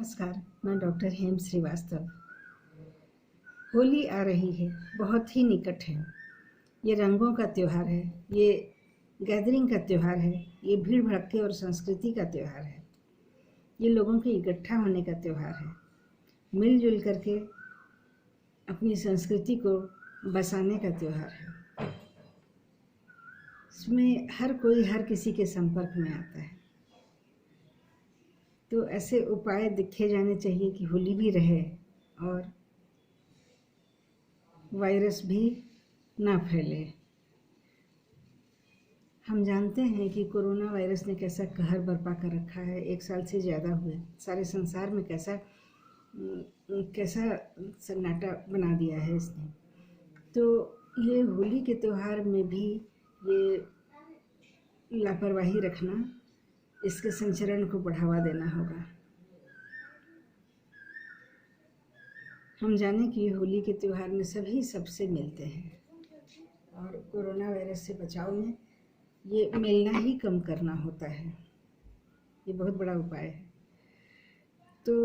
नमस्कार, मैं डॉक्टर हेम श्रीवास्तव। होली आ रही है, बहुत ही निकट है। ये रंगों का त्यौहार है, ये गैदरिंग का त्यौहार है, ये भीड़ भड़के और संस्कृति का त्यौहार है। ये लोगों के इकट्ठा होने का त्यौहार है, मिलजुल करके अपनी संस्कृति को बसाने का त्यौहार है। इसमें हर कोई हर किसी के संपर्क में आता है, तो ऐसे उपाय दिखे जाने चाहिए कि होली भी रहे और वायरस भी ना फैले। हम जानते हैं कि कोरोना वायरस ने कैसा कहर बरपा कर रखा है, 1 साल से ज़्यादा हुए। सारे संसार में कैसा सन्नाटा बना दिया है इसने। तो ये होली के त्यौहार में भी ये लापरवाही रखना, इसके संचरण को बढ़ावा देना होगा। हम जानें कि होली के त्यौहार में सभी सबसे मिलते हैं और कोरोना वायरस से बचाव में ये मिलना ही कम करना होता है। ये बहुत बड़ा उपाय है। तो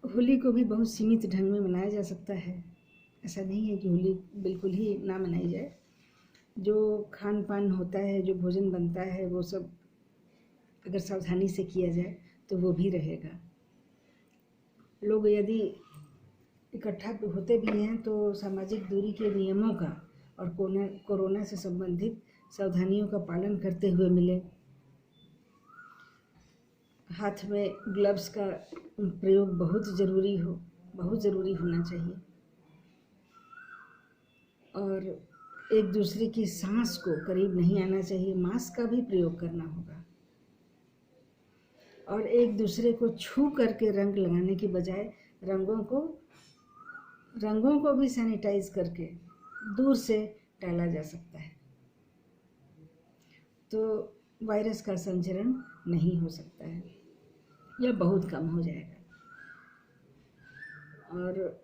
होली को भी बहुत सीमित ढंग में मनाया जा सकता है। ऐसा नहीं है कि होली बिल्कुल ही ना मनाई जाए। जो खान पान होता है, जो भोजन बनता है, वो सब अगर सावधानी से किया जाए तो वो भी रहेगा। लोग यदि इकट्ठा होते भी हैं तो सामाजिक दूरी के नियमों का और कोरोना से संबंधित सावधानियों का पालन करते हुए मिले। हाथ में ग्लव्स का प्रयोग बहुत ज़रूरी होना चाहिए और एक दूसरे की सांस को करीब नहीं आना चाहिए। मास्क का भी प्रयोग करना होगा और एक दूसरे को छू करके रंग लगाने की बजाय रंगों को भी सैनिटाइज करके दूर से डाला जा सकता है, तो वायरस का संचरण नहीं हो सकता है या बहुत कम हो जाएगा। और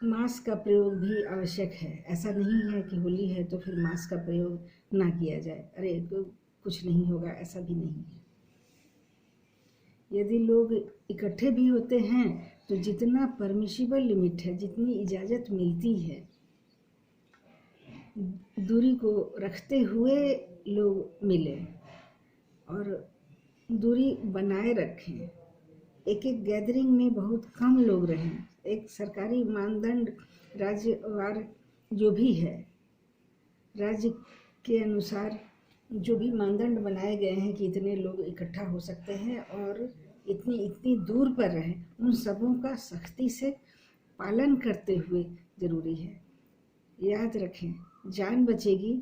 मास्क का प्रयोग भी आवश्यक है। ऐसा नहीं है कि होली है तो फिर मास्क का प्रयोग ना किया जाए, अरे कुछ नहीं होगा, ऐसा भी नहीं है। यदि लोग इकट्ठे भी होते हैं तो जितना परमिशिबल लिमिट है, जितनी इजाज़त मिलती है, दूरी को रखते हुए लोग मिले और दूरी बनाए रखें। एक गैदरिंग में बहुत कम लोग रहें। एक सरकारी मानदंड राज्यवार जो भी है, राज्य के अनुसार जो भी मानदंड बनाए गए हैं कि इतने लोग इकट्ठा हो सकते हैं और इतनी दूर पर रहें, उन सबों का सख्ती से पालन करते हुए ज़रूरी है। याद रखें, जान बचेगी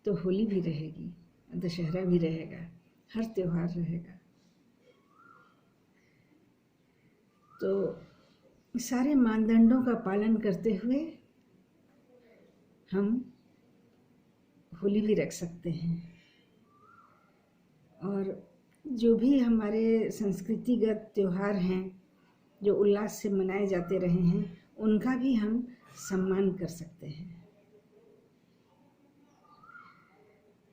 तो होली भी रहेगी, दशहरा भी रहेगा, हर त्यौहार रहेगा। तो सारे मानदंडों का पालन करते हुए हम होली भी रख सकते हैं और जो भी हमारे संस्कृतिगत त्यौहार हैं जो उल्लास से मनाए जाते रहे हैं, उनका भी हम सम्मान कर सकते हैं।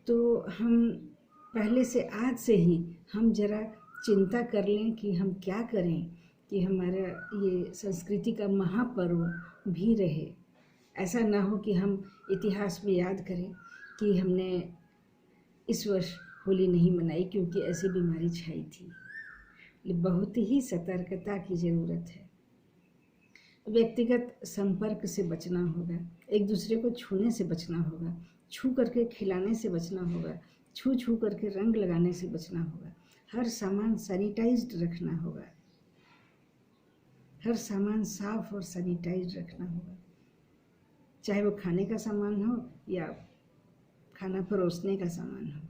तो हम पहले से, आज से ही हम जरा चिंता कर लें कि हम क्या करें कि हमारा ये संस्कृति का महापर्व भी रहे। ऐसा ना हो कि हम इतिहास में याद करें कि हमने इस वर्ष होली नहीं मनाई क्योंकि ऐसी बीमारी छाई थी। बहुत ही सतर्कता की ज़रूरत है। व्यक्तिगत संपर्क से बचना होगा, एक दूसरे को छूने से बचना होगा, छू करके खिलाने से बचना होगा, छू करके रंग लगाने से बचना होगा। हर सामान सैनिटाइज्ड रखना होगा, हर सामान साफ और सैनिटाइज्ड रखना होगा, चाहे वो खाने का सामान हो या खाना परोसने का सामान हो।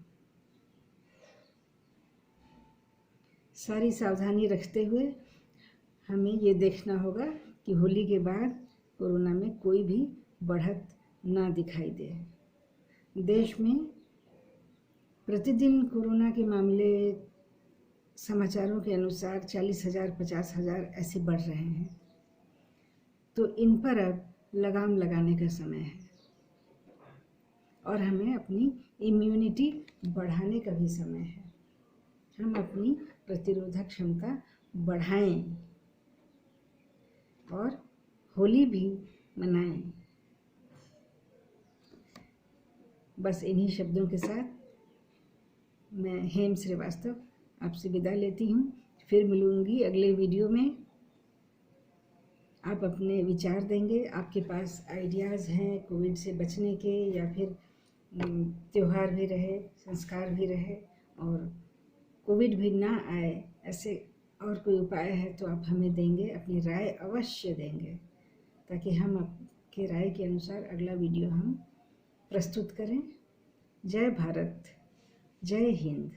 सारी सावधानी रखते हुए हमें ये देखना होगा कि होली के बाद कोरोना में कोई भी बढ़त ना दिखाई दे। देश में प्रतिदिन कोरोना के मामले समाचारों के अनुसार 40,000, 50,000 ऐसे बढ़ रहे हैं। तो इन पर अब लगाम लगाने का समय है और हमें अपनी इम्यूनिटी बढ़ाने का भी समय है। हम अपनी प्रतिरोधक क्षमता बढ़ाएं और होली भी मनाएं। बस इन्हीं शब्दों के साथ मैं हेम श्रीवास्तव आपसे विदा लेती हूँ। फिर मिलूँगी अगले वीडियो में। आप अपने विचार देंगे, आपके पास आइडियाज़ हैं कोविड से बचने के, या फिर त्यौहार भी रहे, संस्कार भी रहे और कोविड भी ना आए, ऐसे और कोई उपाय है तो आप हमें देंगे, अपनी राय अवश्य देंगे, ताकि हम आपके राय के अनुसार अगला वीडियो हम प्रस्तुत करें। जय भारत, जय हिंद।